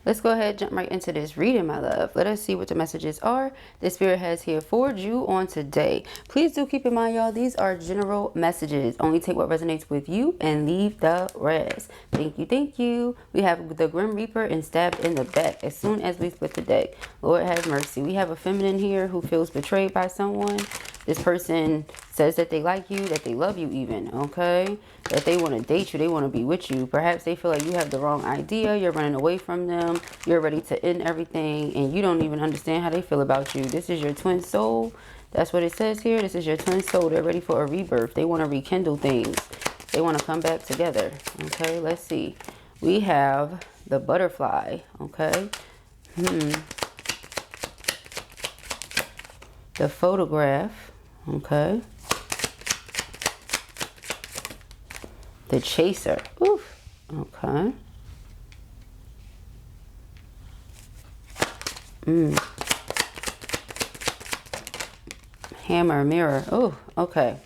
Let's go ahead, jump right into this reading, my love. Let us see what the messages are the Spirit has here for you on today. Please do keep in mind, y'all, these are general messages. Only take what resonates with you and leave the rest. Thank you, thank you. We have the Grim Reaper and stabbed in the back as soon as we split the deck. Lord have mercy. We have a feminine here who feels betrayed by someone. This person says that they like you, that they love you even, okay? That they want to date you, they want to be with you. Perhaps they feel like you have the wrong idea, you're running away from them, you're ready to end everything, and you don't even understand how they feel about you. This is your twin soul. That's what it says here. This is your twin soul. They're ready for a rebirth. They want to rekindle things. They want to come back together, okay? Let's see. We have the butterfly, okay? The photograph, okay? The chaser. Oof. Okay. Hammer, mirror. Oh, okay.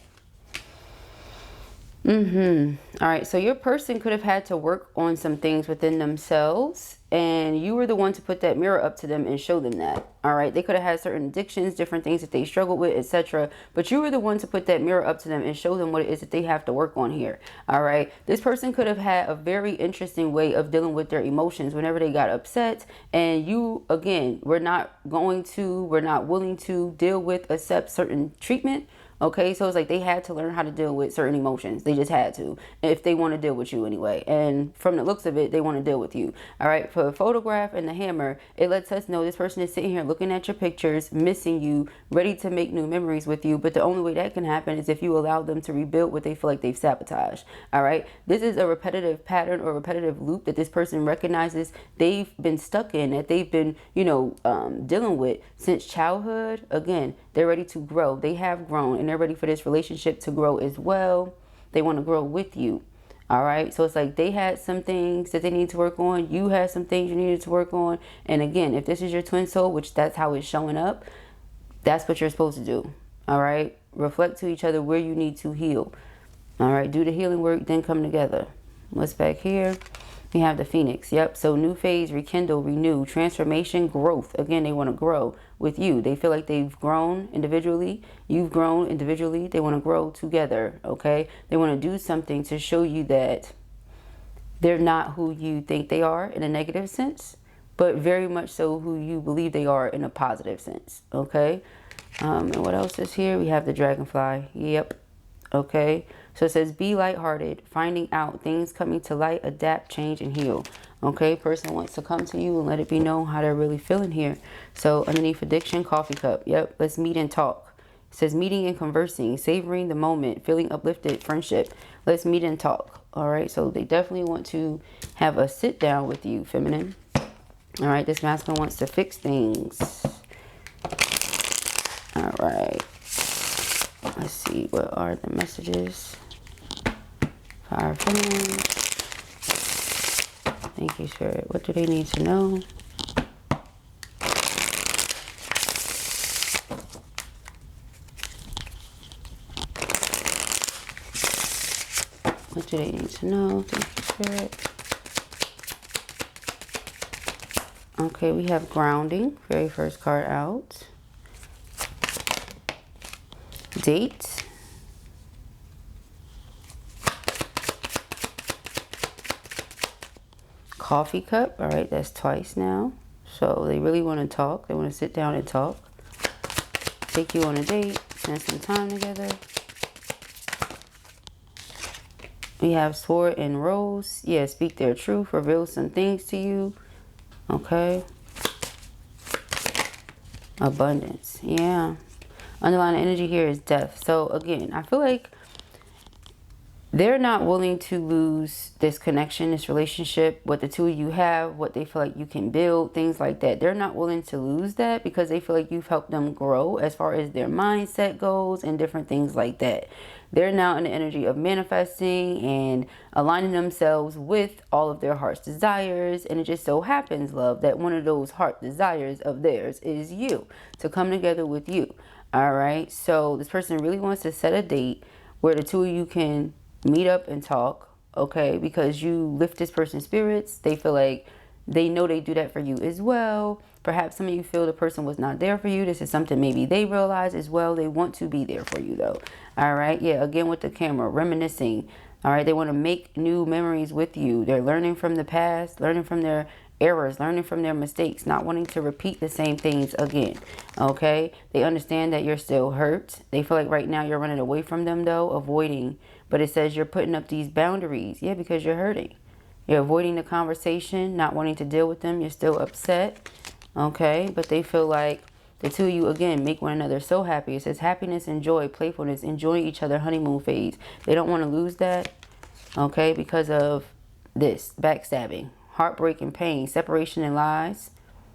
All right, so your person could have had to work on some things within themselves, and you were the one to put that mirror up to them and show them that. All right, they could have had certain addictions, different things that they struggled with, etc. But you were the one to put that mirror up to them and show them what it is that they have to work on here. All right, this person could have had a very interesting way of dealing with their emotions whenever they got upset, and you, again, we're not willing to deal with, accept certain treatment. Okay, so it's like they had to learn how to deal with certain emotions. They just had to, if they want to deal with you anyway. And from the looks of it, they want to deal with you. All right, for the photograph and the hammer, it lets us know this person is sitting here looking at your pictures, missing you, ready to make new memories with you. But the only way that can happen is if you allow them to rebuild what they feel like they've sabotaged. All right, this is a repetitive pattern or repetitive loop that this person recognizes they've been stuck in, that they've been, dealing with since childhood. Again, they're ready to grow. They have grown, and they're ready for this relationship to grow as well. They want to grow with you. All right, so it's like they had some things that they need to work on. You had some things you needed to work on. And again, if this is your twin soul, which that's how it's showing up, that's what you're supposed to do. All right, reflect to each other where you need to heal. All right, do the healing work, then come together. What's back here? We have the Phoenix. Yep. So new phase, rekindle, renew, transformation, growth. Again, they want to grow with you. They feel like they've grown individually. You've grown individually. They want to grow together. Okay. They want to do something to show you that they're not who you think they are in a negative sense, but very much so who you believe they are in a positive sense. Okay. And what else is here? We have the dragonfly. Yep. Okay, so it says be lighthearted, finding out things coming to light, adapt, change, and heal. Okay, person wants to come to you and let it be known how they're really feeling here. So underneath addiction, coffee cup. Yep, let's meet and talk. It says meeting and conversing, savoring the moment, feeling uplifted, friendship. Let's meet and talk. All right, so they definitely want to have a sit down with you, feminine. All right, this masculine wants to fix things. All right. Let's see, what are the messages for our feminine? Thank you, Spirit. What do they need to know? What do they need to know? Thank you, Spirit. Okay, we have grounding. Very first card out. Date. Coffee cup. All right, that's twice now. So they really want to talk. They want to sit down and talk. Take you on a date. Spend some time together. We have sword and rose. Yeah, speak their truth. Reveal some things to you. Okay. Abundance. Yeah. Underlying energy here is death. So again, I feel like they're not willing to lose this connection, this relationship, what the two of you have, what they feel like you can build, things like that. They're not willing to lose that because they feel like you've helped them grow as far as their mindset goes and different things like that. They're now in the energy of manifesting and aligning themselves with all of their heart's desires. And it just so happens, love, that one of those heart desires of theirs is you, to come together with you. All right, so this person really wants to set a date where the two of you can meet up and talk, okay? Because you lift this person's spirits. They feel like They know they do that for you as well. Perhaps some of you feel the person was not there for you. This is something maybe they realize as well. They want to be there for you though. All right. Yeah. Again, with the camera, reminiscing. All right. They want to make new memories with you. They're learning from the past, learning from their errors, learning from their mistakes, not wanting to repeat the same things again. Okay. They understand that you're still hurt. They feel like right now you're running away from them though, avoiding. But it says you're putting up these boundaries. Yeah, because you're hurting. You're avoiding the conversation, not wanting to deal with them. You're still upset. Okay. But they feel like the two of you, again, make one another so happy. It says happiness and joy, playfulness, enjoying each other, honeymoon phase. They don't want to lose that. Okay. Because of this backstabbing, heartbreak and pain, separation and lies.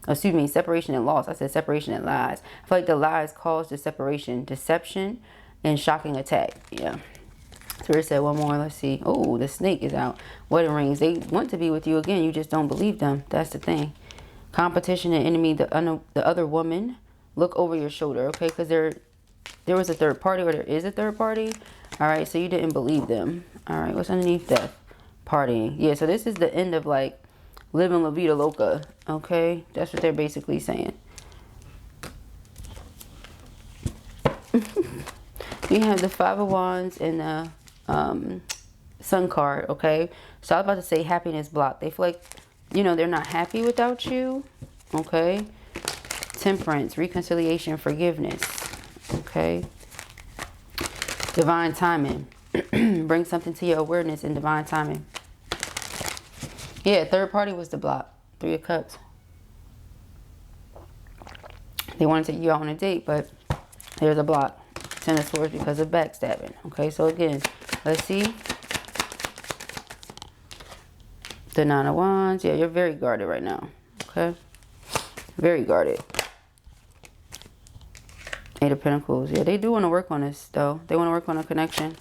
Excuse me, separation and loss. I said separation and lies. I feel like the lies caused the separation, deception, and shocking attack. Yeah. Spirit said one more. Let's see. Oh, the snake is out. Wedding rings. They want to be with you again. You just don't believe them. That's the thing. Competition and enemy. The other woman. Look over your shoulder. Okay, because there was a third party, or there is a third party. All right. So you didn't believe them. All right. What's underneath death? Partying. Yeah. So this is the end of like living la vida loca. Okay. That's what they're basically saying. We have the Five of Wands and the Sun card. Okay, so I was about to say happiness block. They feel like, you know, they're not happy without you. Okay. Temperance, reconciliation, forgiveness. Okay. Divine timing. Bring something to your awareness in divine timing. Yeah, third party was the block. 3 of Cups. They want to take you out on a date, but there's a block. 10 of Swords because of backstabbing. Okay, so again, let's see. The 9 of Wands. Yeah, you're very guarded right now. Okay. Very guarded. 8 of Pentacles. Yeah, they do want to work on this, though. They want to work on a connection.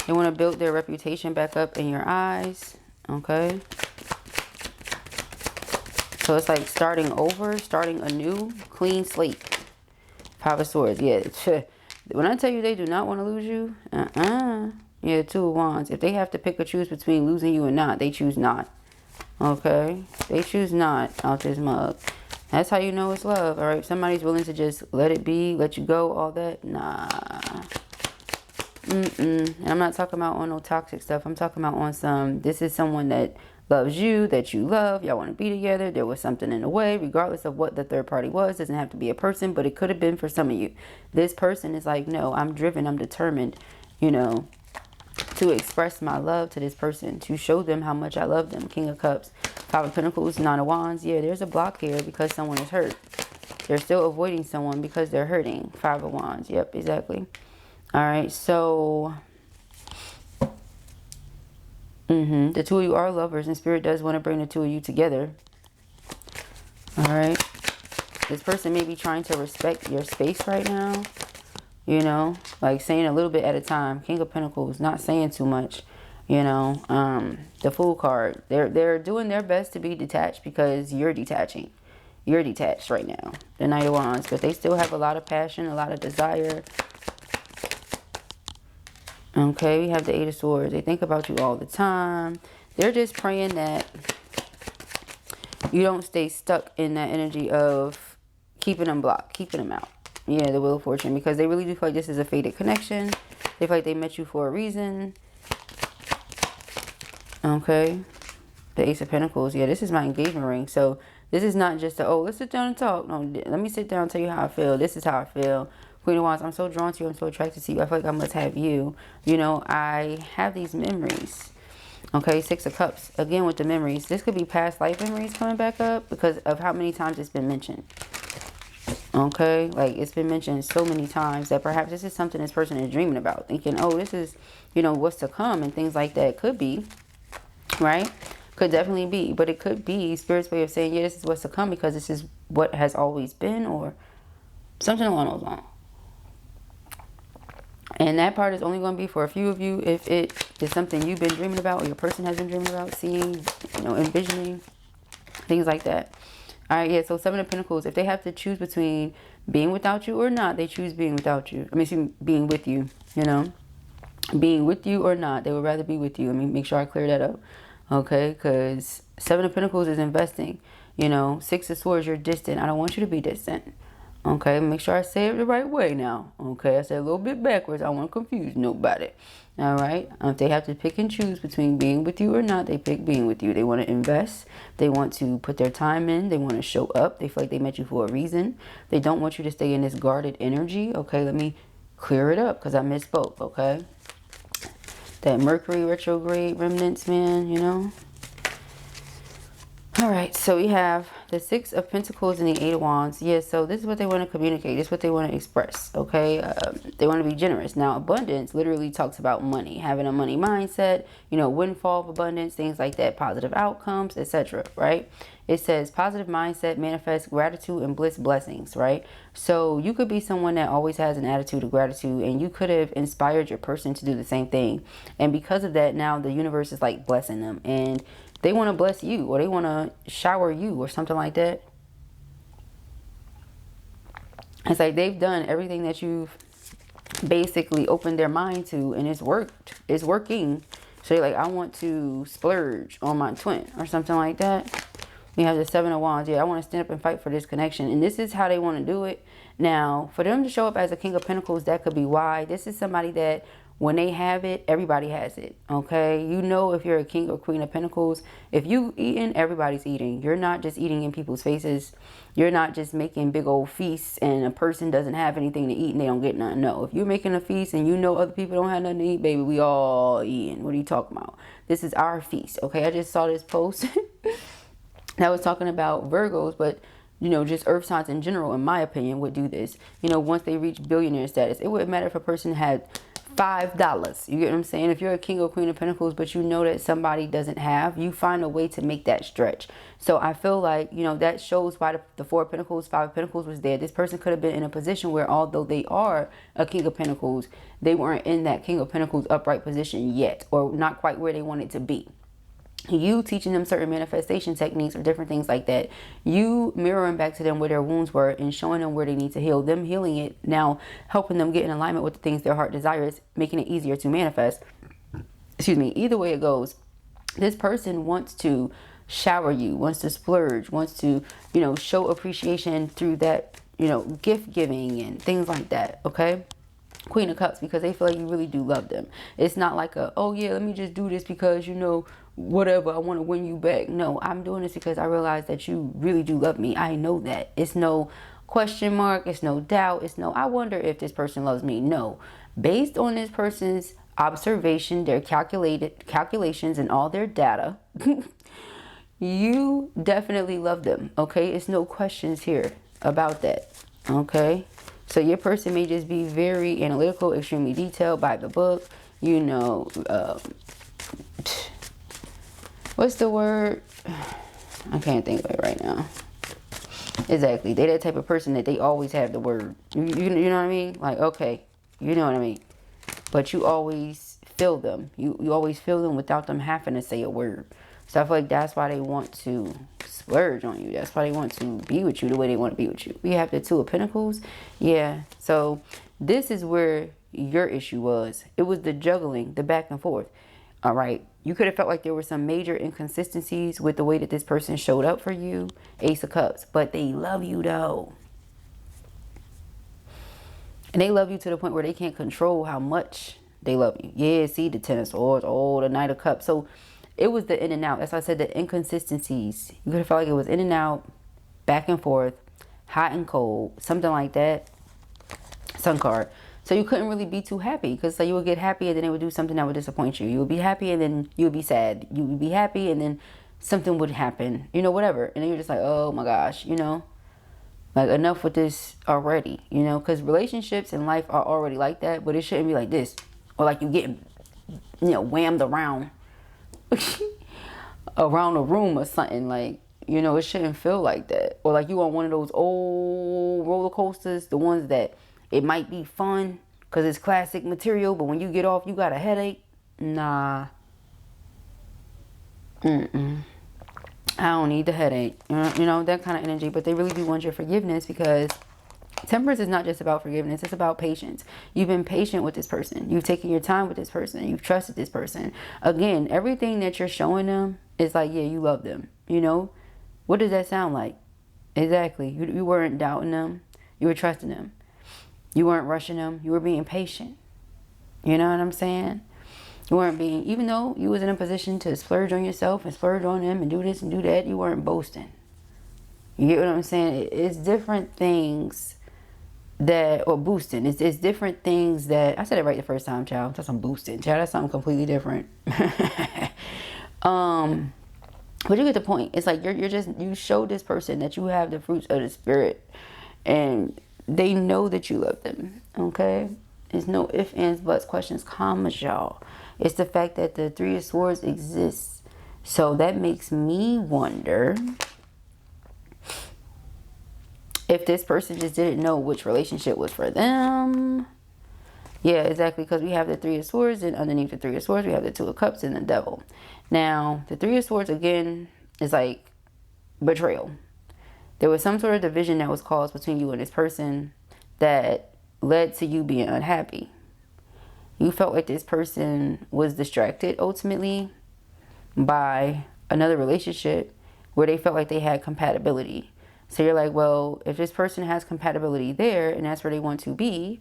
They want to build their reputation back up in your eyes. Okay. So it's like starting over, starting anew, clean slate. 5 of Swords. Yeah. When I tell you they do not want to lose you, yeah, 2 of Wands. If they have to pick or choose between losing you and not, they choose not. Okay? They choose not out this mug. That's how you know it's love. All right? If somebody's willing to just let it be, let you go, all that, nah. And I'm not talking about on no toxic stuff. I'm talking about on some, this is someone that loves you, that you love. Y'all want to be together. There was something in the way, regardless of what the third party was. Doesn't have to be a person, but it could have been for some of you. This person is like, no, I'm driven, I'm determined, you know, to express my love to this person, to show them how much I love them. King of Cups, 5 of Pentacles, 9 of Wands. Yeah, there's a block here because someone is hurt. They're still avoiding someone because they're hurting. 5 of Wands. Yep, exactly. All right, so the two of you are lovers, and Spirit does want to bring the two of you together. All right. This person may be trying to respect your space right now. You know, like saying a little bit at a time. King of Pentacles, not saying too much. You know, the Fool card. They're doing their best to be detached because you're detaching. You're detached right now. The Knight of Wands, but they still have a lot of passion, a lot of desire. Okay, we have the 8 of Swords. They think about you all the time. They're just praying that you don't stay stuck in that energy of keeping them blocked, keeping them out. Yeah, the Wheel of Fortune, because they really do feel like this is a fated connection. They feel like they met you for a reason. Okay. The Ace of Pentacles. Yeah, this is my engagement ring. So this is not just a, oh, let's sit down and talk. No, let me sit down and tell you how I feel. This is how I feel. Queen of Wands, I'm so drawn to you. I'm so attracted to you. I feel like I must have you. You know, I have these memories. Okay, 6 of Cups. Again, with the memories. This could be past life memories coming back up because of how many times it's been mentioned. Okay, like it's been mentioned so many times that perhaps this is something this person is dreaming about. Thinking, oh, this is, you know, what's to come and things like that. Could be, right? Could definitely be. But it could be Spirit's way of saying, yeah, this is what's to come because this is what has always been or something along those lines. And that part is only going to be for a few of you if it is something you've been dreaming about or your person has been dreaming about, seeing, you know, envisioning, things like that. All right, yeah, so 7 of Pentacles. If they have to choose between being without you or not, they choose being without you. I mean, being with you, you know. Being with you or not, they would rather be with you. Let me make sure I clear that up. Okay, because Seven of Pentacles is investing. You know, Six of Swords, you're distant. I don't want you to be distant. Okay, make sure I say it the right way now. Okay, I said a little bit backwards. I don't want to confuse nobody. All right, if they have to pick and choose between being with you or not, they pick being with you. They want to invest. They want to put their time in. They want to show up. They feel like they met you for a reason. They don't want you to stay in this guarded energy. Okay, let me clear it up because I misspoke. Okay, that Mercury retrograde remnants, man, you know. All right, so we have the Six of Pentacles and the Eight of Wands. Yeah, so this is what they want to communicate. This is what they want to express, okay? They want to be generous. Now, abundance literally talks about money, having a money mindset, you know, windfall of abundance, things like that, positive outcomes, etc., right? It says positive mindset manifests gratitude and bliss blessings, right? So you could be someone that always has an attitude of gratitude, and you could have inspired your person to do the same thing. And because of that, now the universe is like blessing them, and they want to bless you, or they want to shower you, or something like that. It's like they've done everything that you've basically opened their mind to, and it's worked. It's working. So you're like, I want to splurge on my twin, or something like that. We have the Seven of Wands. Yeah, I want to stand up and fight for this connection. And this is how they want to do it. Now, for them to show up as a King of Pentacles, that could be why. This is somebody that when they have it, everybody has it. Okay? You know, if you're a King or Queen of Pentacles, if you eating, everybody's eating. You're not just eating in people's faces. You're not just making big old feasts and a person doesn't have anything to eat and they don't get nothing. No, if you're making a feast and you know other people don't have nothing to eat, baby, we all eating. What are you talking about? This is our feast. Okay? I just saw this post that was talking about Virgos, but you know, just earth signs in general, in my opinion, would do this. You know, once they reach billionaire status, it wouldn't matter if a person had $5. You get what I'm saying? If you're a King or Queen of Pentacles, but you know that somebody doesn't have, you find a way to make that stretch. So I feel like, you know, that shows why the Four of Pentacles, Five of Pentacles was there. This person could have been in a position where, although they are a King of Pentacles, they weren't in that King of Pentacles upright position yet, or not quite where they wanted to be. You teaching them certain manifestation techniques or different things like that, you mirroring back to them where their wounds were and showing them where they need to heal, them healing it, now helping them get in alignment with the things their heart desires, making it easier to manifest. Excuse me. Either way it goes, this person wants to shower you, wants to splurge, wants to, you know, show appreciation through that, you know, gift giving and things like that. Okay? Queen of Cups, because they feel like you really do love them. It's not like a, oh yeah, let me just do this because, you know, whatever, I want to win you back. No, I'm doing this because I realize that you really do love me. I know that. It's no question mark. It's no doubt. It's no, I wonder if this person loves me. No. Based on this person's observation, their calculations and all their data, you definitely love them. Okay? It's no questions here about that. Okay? So your person may just be very analytical, extremely detailed, by the book, you know, what's the word? I can't think of it right now. Exactly. They're that type of person that they always have the word. You know what I mean? Like, okay, you know what I mean? But you always feel them. You always feel them without them having to say a word. So I feel like that's why they want to splurge on you. That's why they want to be with you the way they want to be with you. We have the Two of Pentacles. Yeah. So this is where your issue was. It was the juggling, the back and forth. All right. You could have felt like there were some major inconsistencies with the way that this person showed up for you. Ace of Cups. But they love you though. And they love you to the point where they can't control how much they love you. Yeah, see the Ten of Swords. Oh, the Knight of Cups. So it was the in and out. That's why I said the inconsistencies. You could have felt like it was in and out, back and forth, hot and cold, something like that. Sun card. So you couldn't really be too happy, because you would get happy and then it would do something that would disappoint you. You would be happy and then you would be sad. You would be happy and then something would happen, you know, whatever. And then you're just like, oh my gosh, you know, like enough with this already, you know, because relationships in life are already like that, but it shouldn't be like this, or like you getting, you know, whammed around around a room or something. Like, you know, it shouldn't feel like that. Or like you on one of those old roller coasters, the ones that it might be fun because it's classic material, but when you get off you got a headache. Nah. I don't need the headache. You know, that kind of energy. But they really do want your forgiveness, because Temperance is not just about forgiveness. It's about patience. You've been patient with this person. You've taken your time with this person. You've trusted this person. Again, everything that you're showing them is like, yeah, you love them. You know? What does that sound like? Exactly. You weren't doubting them. You were trusting them. You weren't rushing them. You were being patient. You know what I'm saying? You weren't being, even though you was in a position to splurge on yourself and splurge on them and do this and do that, you weren't boasting. You get what I'm saying? It's different things that, or boosting. It's different things that, I said it right the first time, child. That's some boosting, child. That's something completely different. But you get the point. It's like you show this person that you have the fruits of the spirit, and they know that you love them. Okay? There's no ifs, ands, buts, questions, commas, y'all. It's the fact that the Three of Swords exists. So that makes me wonder if this person just didn't know which relationship was for them. Yeah, exactly. Because we have the Three of Swords, and underneath the Three of Swords, we have the Two of Cups and the Devil. Now, the Three of Swords, again, is like betrayal. There was some sort of division that was caused between you and this person that led to you being unhappy. You felt like this person was distracted, ultimately, by another relationship where they felt like they had compatibility. So you're like, well, if this person has compatibility there and that's where they want to be,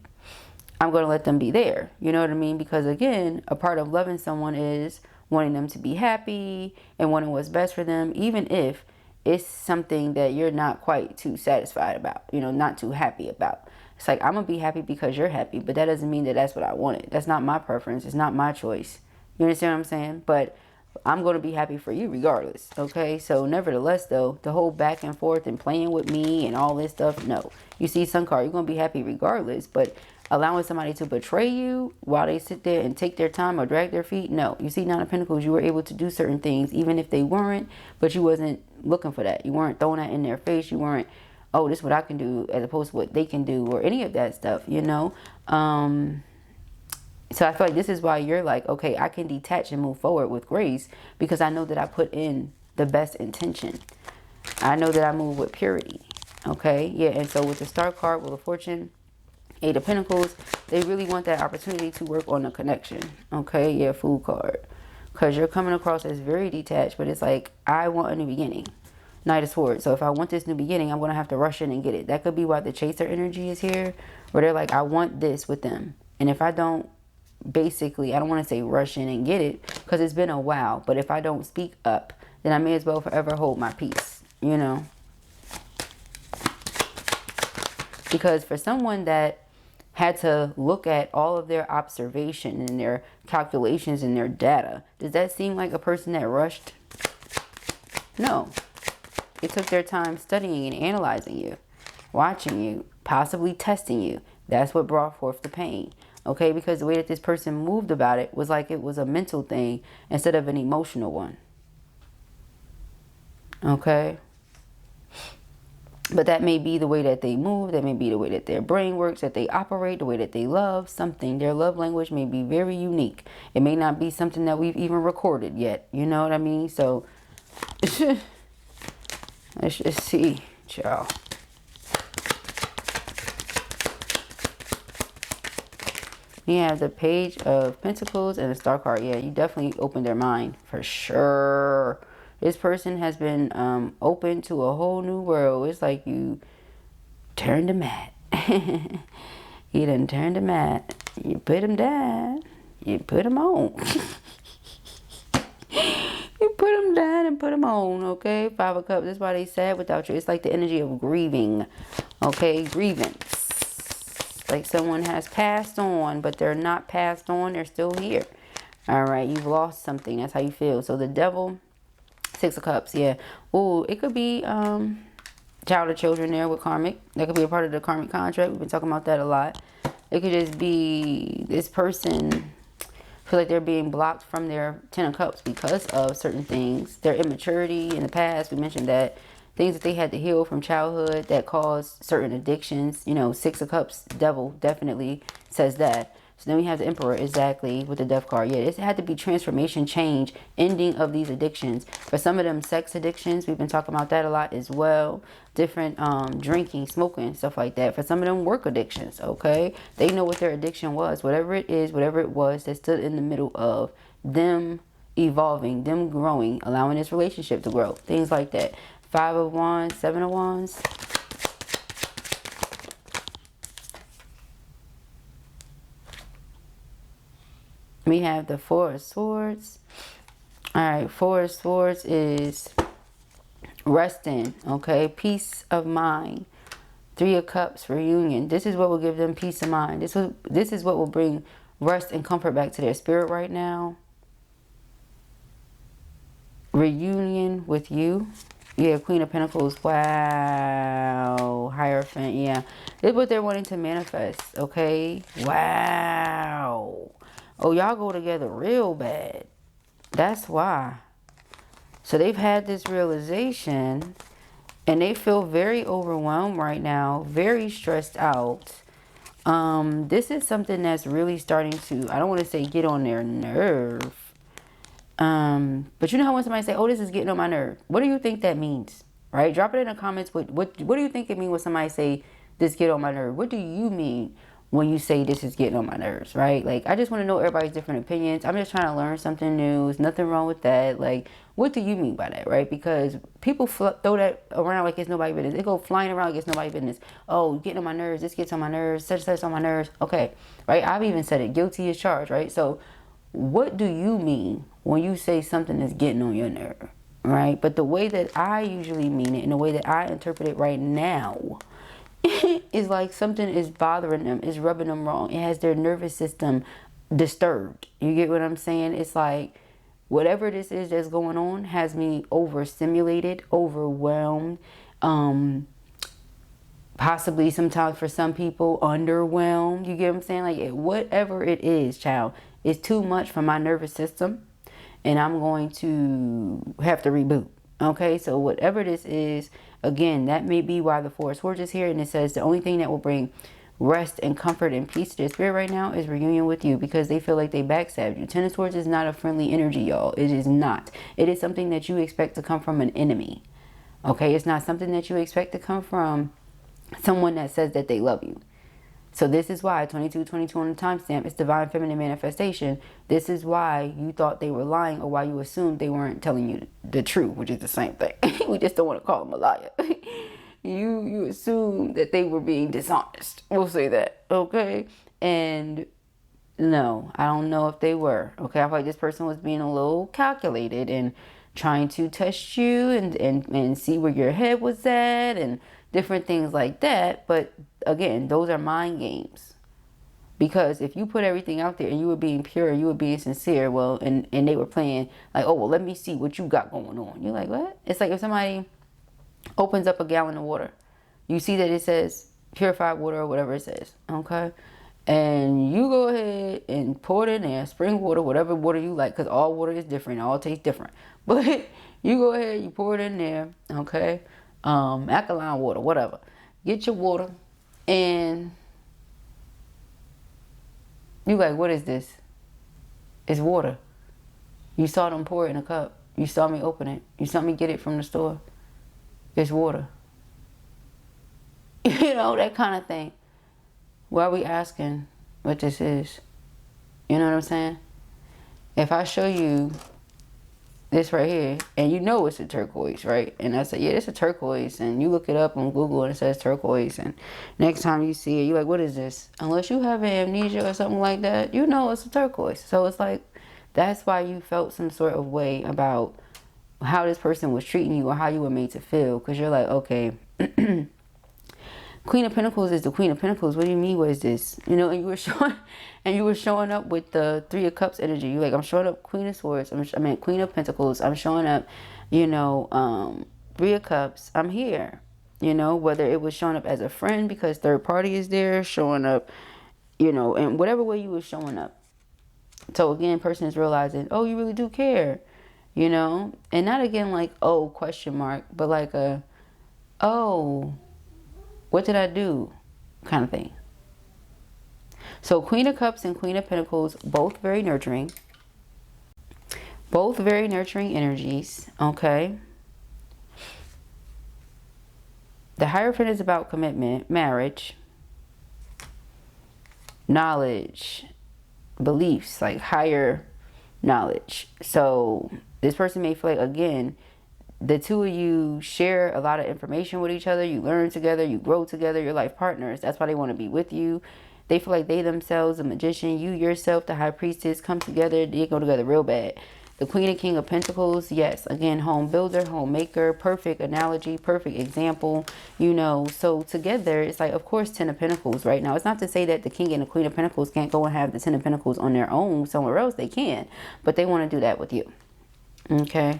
I'm going to let them be there. You know what I mean? Because again, a part of loving someone is wanting them to be happy and wanting what's best for them, even if it's something that you're not quite too satisfied about, you know, not too happy about. It's like, I'm going to be happy because you're happy, but that doesn't mean that that's what I wanted. That's not my preference. It's not my choice. You understand what I'm saying? But I'm going to be happy for you regardless, okay? So nevertheless, though, the whole back and forth and playing with me and all this stuff, no. You see Sun card, you're going to be happy regardless, but allowing somebody to betray you while they sit there and take their time or drag their feet, no. You see Nine of Pentacles, you were able to do certain things even if they weren't, but you wasn't looking for that. You weren't throwing that in their face. You weren't, oh, this is what I can do as opposed to what they can do or any of that stuff, you know? So I feel like this is why you're like, okay, I can detach and move forward with grace because I know that I put in the best intention. I know that I move with purity. Okay, yeah, and so with the Star card, Wheel of Fortune, Eight of Pentacles, they really want that opportunity to work on the connection. Okay, yeah, Fool card. Because you're coming across as very detached, but it's like, I want a new beginning. Knight of Swords. So if I want this new beginning, I'm going to have to rush in and get it. That could be why the Chaser energy is here, where they're like, I want this with them. And if I don't, basically, I don't want to say rush in and get it because it's been a while, but if I don't speak up, then I may as well forever hold my peace, you know? Because for someone that had to look at all of their observation and their calculations and their data, does that seem like a person that rushed? No. They took their time studying and analyzing you, watching you, possibly testing you. That's what brought forth the pain. Okay, because the way that this person moved about it was like it was a mental thing instead of an emotional one. Okay. But that may be the way that they move. That may be the way that their brain works, that they operate, the way that they love something. Their love language may be very unique. It may not be something that we've even recorded yet. You know what I mean? So, let's just see, y'all. You have the Page of Pentacles and the Star card. Yeah, you definitely opened their mind for sure. This person has been open to a whole new world. It's like you turned them mad. You done turned them mad. You put them down. You put them on. You put them down and put them on, okay? Five of Cups. That's why they sad without you. It's like the energy of grieving, okay? Grievance. Like someone has passed on, but they're not passed on. They're still here. All right, you've lost something. That's how you feel. So the Devil, Six of Cups, yeah. Oh, it could be child or children there with karmic. That could be a part of the karmic contract. We've been talking about that a lot. It could just be this person feel like they're being blocked from their Ten of Cups because of certain things. Their immaturity in the past. We mentioned that. Things that they had to heal from childhood that caused certain addictions. You know, Six of Cups, Devil definitely says that. So then we have the Emperor, exactly, with the Death card. Yeah, it had to be transformation, change, ending of these addictions. For some of them, sex addictions, we've been talking about that a lot as well. Different drinking, smoking, stuff like that. For some of them, work addictions, okay? They know what their addiction was. Whatever it is, whatever it was that stood in the middle of them evolving, them growing, allowing this relationship to grow. Things like that. 5 of Wands, 7 of Wands. We have the 4 of Swords. All right, 4 of Swords is resting, okay? Peace of mind. 3 of Cups, reunion. This is what will give them peace of mind. This is what will bring rest and comfort back to their spirit right now. Reunion with you. Yeah, Queen of Pentacles. Wow. Hierophant. Yeah. This is what they're wanting to manifest. Okay. Wow. Oh, y'all go together real bad. That's why. So they've had this realization and they feel very overwhelmed right now. Very stressed out. This is something that's really starting to, I don't want to say get on their nerve. But you know how when somebody say, oh, this is getting on my nerve. What do you think that means? Right? Drop it in the comments. What do you think it means when somebody say this get on my nerve? What do you mean when you say this is getting on my nerves? Right? Like, I just want to know everybody's different opinions. I'm just trying to learn something new. There's nothing wrong with that. Like, what do you mean by that? Right? Because people throw that around like it's nobody's business. They go flying around like it's nobody's business. Oh, getting on my nerves. This gets on my nerves. Such on my nerves. Okay. Right? I've even said it. Guilty as charged. Right? So what do you mean when you say something is getting on your nerve, right? But the way that I usually mean it and the way that I interpret it right now is like something is bothering them, is rubbing them wrong. It has their nervous system disturbed. You get what I'm saying? It's like whatever this is that's going on has me overstimulated, overwhelmed, possibly sometimes for some people underwhelmed. You get what I'm saying? Like whatever it is, child, it's too much for my nervous system. And I'm going to have to reboot. Okay, so whatever this is, again, that may be why the 4 of Swords is here. And it says the only thing that will bring rest and comfort and peace to their spirit right now is reunion with you, because they feel like they backstabbed you. 10 of Swords is not a friendly energy, y'all. It is not. It is something that you expect to come from an enemy. Okay, it's not something that you expect to come from someone that says that they love you. So this is why 2222 on the timestamp is divine feminine manifestation. This is why you thought they were lying, or why you assumed they weren't telling you the truth, which is the same thing. We just don't want to call them a liar. You assume that they were being dishonest. We'll say that, okay? And no, I don't know if they were. Okay, I feel like this person was being a little calculated and trying to test you and see where your head was at and different things like that. But again, those are mind games. Because if you put everything out there and you were being pure, you were being sincere, well, and they were playing like, oh, well, let me see what you got going on. You're like, what? It's like if somebody opens up a gallon of water, you see that it says purified water or whatever it says, okay? And you go ahead and pour it in there, spring water, whatever water you like, because all water is different, all tastes different. But you go ahead, you pour it in there, okay? Alkaline water, whatever. Get your water, and you like, what is this? It's water. You saw them pour it in a cup. You saw me open it. You saw me get it from the store. It's water. You know, that kind of thing. Why are we asking what this is? You know what I'm saying? If I show you this right here, and you know it's a turquoise, right? And I say, yeah, it's a turquoise. And you look it up on Google and it says turquoise. And next time you see it, you're like, what is this? Unless you have amnesia or something like that, you know it's a turquoise. So it's like, that's why you felt some sort of way about how this person was treating you or how you were made to feel. Because you're like, okay, Queen of Pentacles is the Queen of Pentacles. What do you mean? What is this? You know, and you were showing up with the 3 of Cups energy. You like, I'm showing up Queen of Swords. I mean, Queen of Pentacles. I'm showing up, you know, 3 of Cups. I'm here. You know, whether it was showing up as a friend because third party is there, showing up, you know, and whatever way you were showing up. So again, person is realizing, oh, you really do care, you know, and not again like, oh, question mark, but like a, oh, what did I do kind of thing. So Queen of Cups and Queen of Pentacles, both very nurturing. Both very nurturing energies, okay? The Hierophant is about commitment, marriage, knowledge, beliefs, like higher knowledge. So this person may feel like, again, the two of you share a lot of information with each other. You learn together, you grow together, you're life partners. That's why they want to be with you. They feel like they themselves, the magician, you yourself, the high priestess, come together. They go together real bad. The Queen and King of Pentacles, yes, again, home builder, homemaker, perfect analogy, perfect example, you know. So together, it's like, of course, Ten of Pentacles right now. It's not to say that the King and the Queen of Pentacles can't go and have the Ten of Pentacles on their own somewhere else. They can, but they want to do that with you, okay?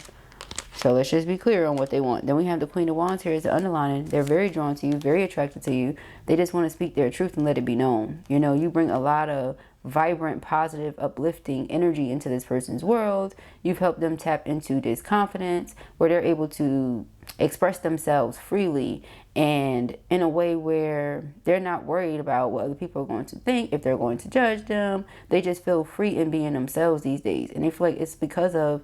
So let's just be clear on what they want. Then we have the Queen of Wands here as the underlining. They're very drawn to you, very attracted to you. They just want to speak their truth and let it be known. You know, you bring a lot of vibrant, positive, uplifting energy into this person's world. You've helped them tap into this confidence where they're able to express themselves freely and in a way where they're not worried about what other people are going to think, if they're going to judge them. They just feel free in being themselves these days. And they feel like it's because of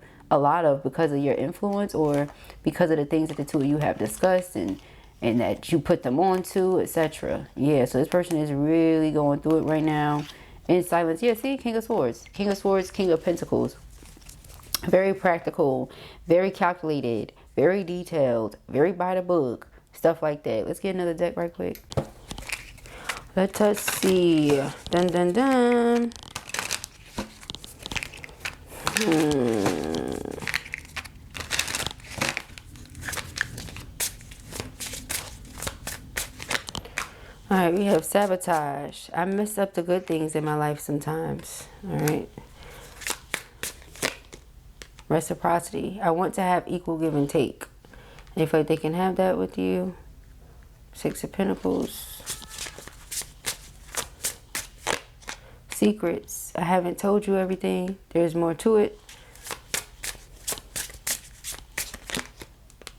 because of your influence or because of the things that the two of you have discussed and that you put them on to, etc. Yeah, so this person is really going through it right now in silence. Yeah, see, King of Swords, King of Pentacles. Very practical, very calculated, very detailed, very by the book, stuff like that. Let's get another deck right quick. Let us see. Dun dun dun. All right, we have sabotage. I mess up the good things in my life sometimes. All right. Reciprocity. I want to have equal give and take. They feel like they can have that with you. Six of Pentacles. Secrets. I haven't told you everything. There's more to it.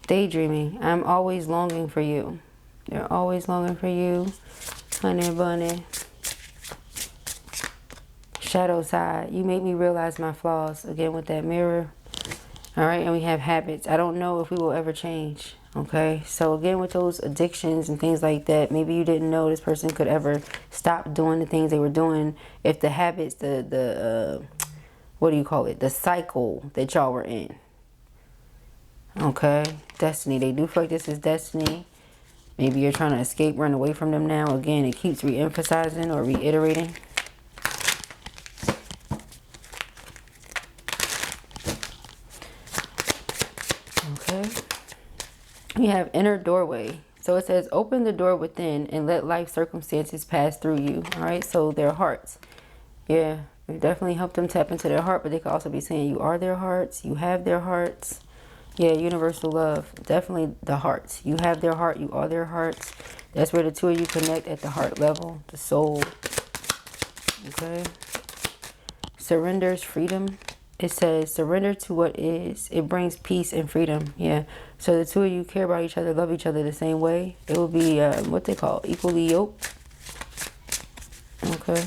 Daydreaming. I'm always longing for you. They're always longing for you. Honey bunny. Shadow side. You make me realize my flaws. Again with that mirror. All right, and we have habits. I don't know if we will ever change. Okay, so again with those addictions and things like that, maybe you didn't know this person could ever stop doing the things they were doing if the habits, what do you call it, the cycle that y'all were in. Okay, destiny. They do feel like this is destiny. Maybe you're trying to escape, run away from them now. Again, it keeps re-emphasizing or reiterating. Okay. We have inner doorway. So it says, open the door within and let life circumstances pass through you. All right. So their hearts. Yeah. We definitely help them tap into their heart, but they could also be saying you are their hearts. You have their hearts. Yeah. Universal love. Definitely the hearts. You have their heart. You are their hearts. That's where the two of you connect at the heart level, the soul. Okay. Surrenders freedom. It says surrender to what is. It brings peace and freedom. Yeah. So the two of you care about each other, love each other the same way. It will be what they call equally yoked. Okay.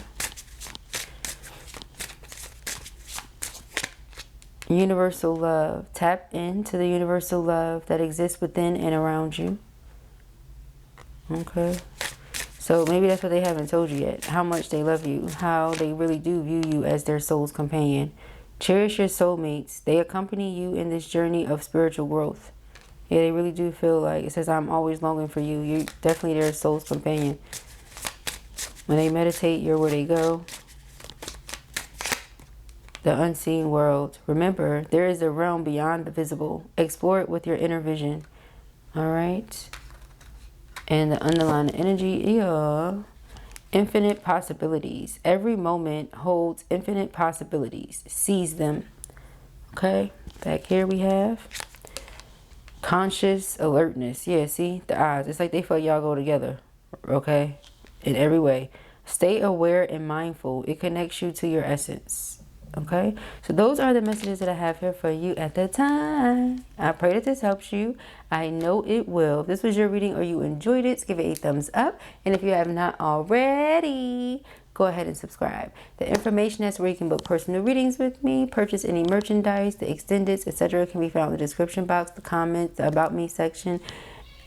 Universal love. Tap into the universal love that exists within and around you. Okay. So maybe that's what they haven't told you yet. How much they love you. How they really do view you as their soul's companion. Cherish your soulmates. They accompany you in this journey of spiritual growth. Yeah, they really do feel like, it says, I'm always longing for you. You're definitely their soul's companion. When they meditate, you're where they go. The unseen world. Remember, there is a realm beyond the visible. Explore it with your inner vision. All right. And the underlying energy, yeah. Infinite possibilities. Every moment holds infinite possibilities. Seize them. Okay. Back here we have conscious alertness. Yeah, see the eyes. It's like they feel y'all go together. Okay. In every way. Stay aware and mindful. It connects you to your essence. Okay. So those are the messages that I have here for you at the time. I pray that this helps you. I know it will. If this was your reading or you enjoyed it, give it a thumbs up. And if you have not already, go ahead and subscribe. The information as to where you can book personal readings with me, purchase any merchandise, the extendeds, etc. can be found in the description box, the comments, the about me section,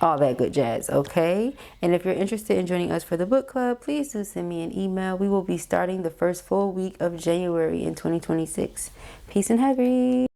all that good jazz, okay? And if you're interested in joining us for the book club, please do send me an email. We will be starting the first full week of January in 2026. Peace and Harry.